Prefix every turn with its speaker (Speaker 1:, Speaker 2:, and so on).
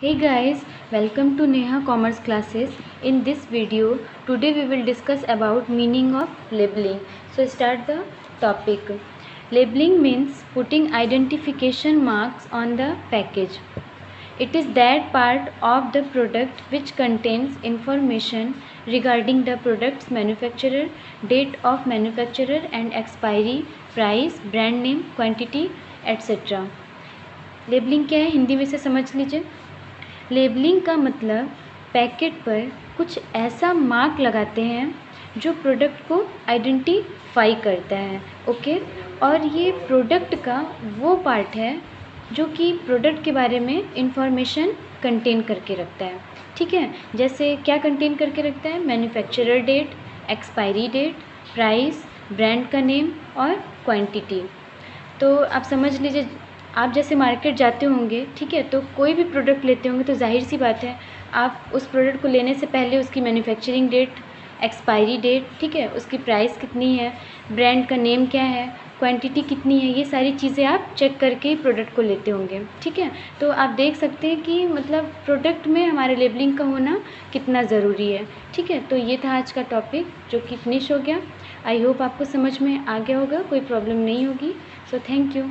Speaker 1: Hey guys, welcome to Neha Commerce classes. In this video, today we will discuss about meaning of labeling. So start the topic. Labeling means putting identification marks on the package. It is that part of the product which contains information regarding the product's manufacturer, date of manufacturer and expiry, price, brand name, quantity, etc. Labelling क्या है हिंदी में से समझ लीजिए। Labelling का मतलब packet पर कुछ ऐसा मार्क लगाते हैं जो प्रोडक्ट को आइडेंटिफाई करता है। ओके, और ये प्रोडक्ट का वो पार्ट है जो कि प्रोडक्ट के बारे में इंफॉर्मेशन कंटेन करके रखता है। ठीक है, जैसे क्या कंटेन करके रखता है? Manufacturer date, expiry date, price, brand का नेम और क्वांटिटी। तो आप समझ लीजिए, आप जैसे मार्केट जाते होंगे, ठीक है, तो कोई भी प्रोडक्ट लेते होंगे तो जाहिर सी बात है आप उस प्रोडक्ट को लेने से पहले उसकी मैन्युफैक्चरिंग डेट, एक्सपायरी डेट, ठीक है, उसकी प्राइस कितनी है, ब्रांड का नेम क्या है, क्वांटिटी कितनी है, ये सारी चीज़ें आप चेक करके प्रोडक्ट को लेते होंगे। ठीक है, तो आप देख सकते हैं कि मतलब प्रोडक्ट में हमारे लेबलिंग का होना कितना ज़रूरी है। ठीक है, तो ये था आज का टॉपिक जो कि फिनिश हो गया। आई होप आपको समझ में आ गया होगा, कोई प्रॉब्लम नहीं होगी। So thank you.